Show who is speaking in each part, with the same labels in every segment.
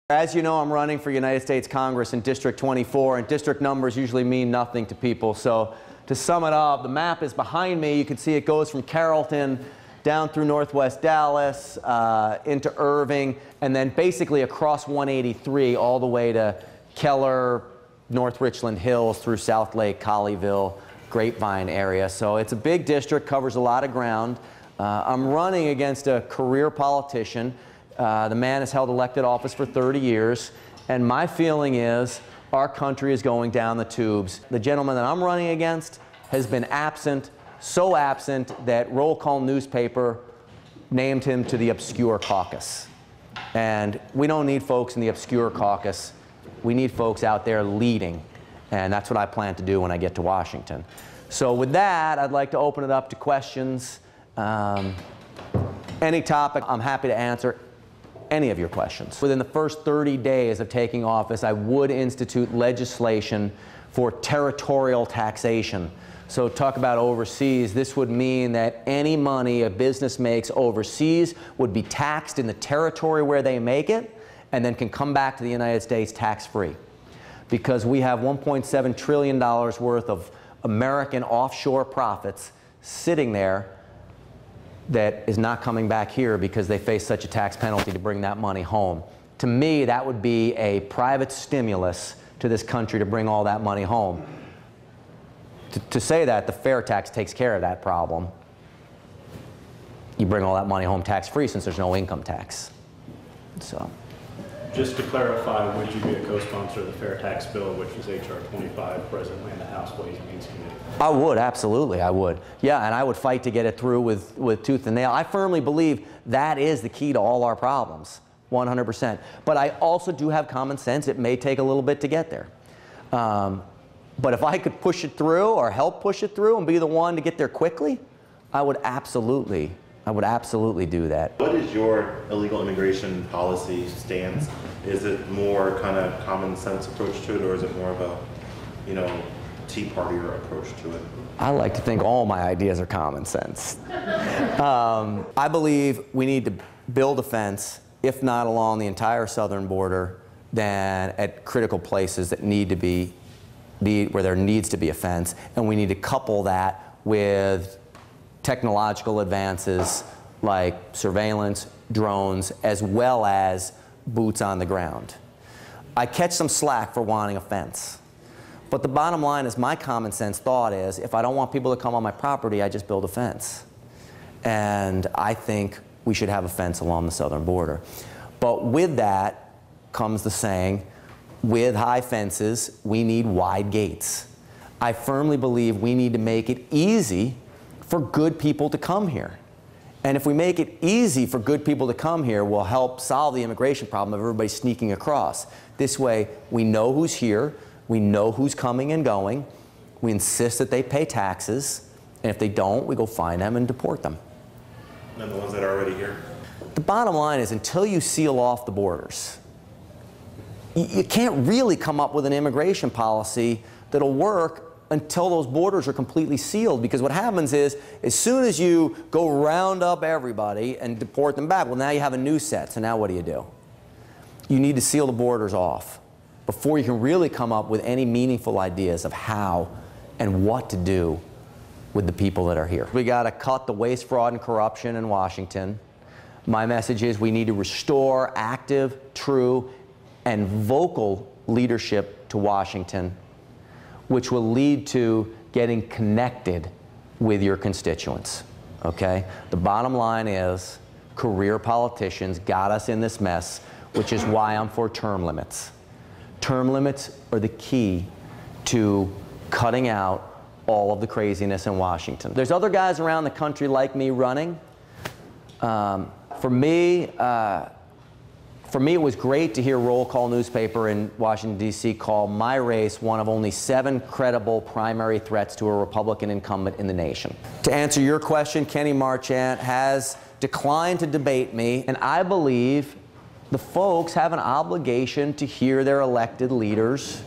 Speaker 1: As you know, I'm running for United States Congress in District 24, and district numbers usually mean nothing to people. So to sum it up, the map is behind me. You can see it goes from Carrollton down through northwest Dallas, into Irving, and then basically across 183 all the way to Keller, North Richland Hills, through South Lake, Colleyville, Grapevine area. So it's a big district, covers a lot of ground. I'm running against a career politician. The man has held elected office for 30 years, and my feeling is our country is going down the tubes. The gentleman that I'm running against has been absent, so absent that Roll Call newspaper named him to the obscure caucus. And we don't need folks in the obscure caucus. We need folks out there leading, and that's what I plan to do when I get to Washington. So with that, I'd like to open it up to questions. Any topic, I'm happy to answer any of your questions. Within the first 30 days of taking office, I would institute legislation for territorial taxation. So talk about overseas. This would mean that any money a business makes overseas would be taxed in the territory where they make it, and then can come back to the United States tax-free. Because we have $1.7 trillion worth of American offshore profits sitting there that is not coming back here because they face such a tax penalty to bring that money home. To me, that would be a private stimulus to this country to bring all that money home. To say that, the fair tax takes care of that problem. You bring all that money home tax-free since there's no income tax. So.
Speaker 2: Just to clarify, would you be a co-sponsor of the fair tax bill, which is H.R. 25, presently in the House Ways and Means Committee?
Speaker 1: I would, absolutely, I would. Yeah, and I would fight to get it through with tooth and nail. I firmly believe that is the key to all our problems, 100%. But I also do have common sense. It may take a little bit to get there. But if I could push it through or help push it through and be the one to get there quickly, I would absolutely do that.
Speaker 3: What is your illegal immigration policy stance? Is it more kind of common sense approach to it, or is it more of a, Tea Partier approach to it?
Speaker 1: I like to think all my ideas are common sense. I believe we need to build a fence, if not along the entire southern border, then at critical places that need to be where there needs to be a fence, and we need to couple that with technological advances like surveillance, drones, as well as boots on the ground. I catch some slack for wanting a fence. But the bottom line is, my common sense thought is, if I don't want people to come on my property, I just build a fence. And I think we should have a fence along the southern border. But with that comes the saying, with high fences, we need wide gates. I firmly believe we need to make it easy for good people to come here. And if we make it easy for good people to come here, we'll help solve the immigration problem of everybody sneaking across. This way, we know who's here, we know who's coming and going, we insist that they pay taxes, and if they don't, we go find them and deport them.
Speaker 3: And the ones that are already here?
Speaker 1: The bottom line is, until you seal off the borders, you can't really come up with an immigration policy that'll work until those borders are completely sealed. Because what happens is, as soon as you go round up everybody and deport them back, well, now you have a new set. So now what do? You need to seal the borders off before you can really come up with any meaningful ideas of how and what to do with the people that are here. We got to cut the waste, fraud, and corruption in Washington. My message is, we need to restore active, true, and vocal leadership to Washington, which will lead to getting connected with your constituents, okay? The bottom line is, career politicians got us in this mess, which is why I'm for term limits. Term limits are the key to cutting out all of the craziness in Washington. There's other guys around the country like me running. For me, it was great to hear Roll Call newspaper in Washington, D.C. call my race one of only 7 credible primary threats to a Republican incumbent in the nation. To answer your question, Kenny Marchant has declined to debate me, and I believe the folks have an obligation to hear their elected leaders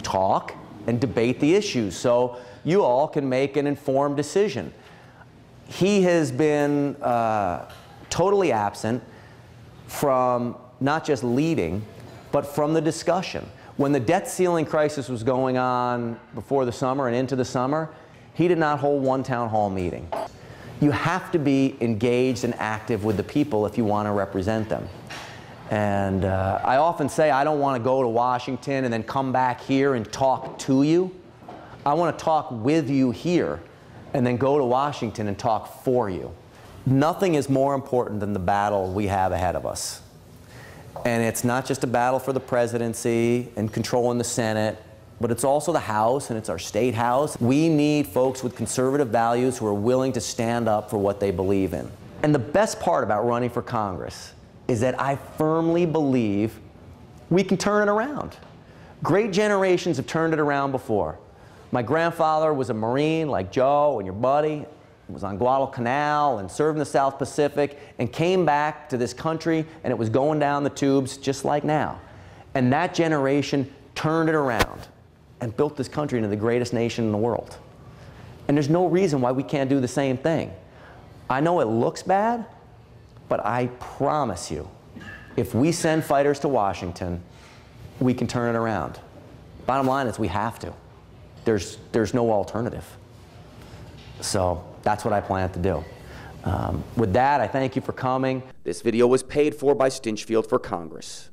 Speaker 1: talk and debate the issues, so you all can make an informed decision. He has been totally absent from not just leading, but from the discussion. When the debt ceiling crisis was going on before the summer and into the summer, he did not hold one town hall meeting. You have to be engaged and active with the people if you want to represent them. And I often say I don't want to go to Washington and then come back here and talk to you. I want to talk with you here and then go to Washington and talk for you. Nothing is more important than the battle we have ahead of us. And it's not just a battle for the presidency and controlling the Senate, but it's also the House and it's our state house. We need folks with conservative values who are willing to stand up for what they believe in. And the best part about running for Congress is that I firmly believe we can turn it around. Great generations have turned it around before. My grandfather was a Marine like Joe and your buddy, was on Guadalcanal and served in the South Pacific and came back to this country and it was going down the tubes just like now. And that generation turned it around and built this country into the greatest nation in the world. And there's no reason why we can't do the same thing. I know it looks bad, but I promise you, if we send fighters to Washington, we can turn it around. Bottom line is we have to. There's no alternative. So that's what I plan to do. With that, I thank you for coming. This video was paid for by Stinchfield for Congress.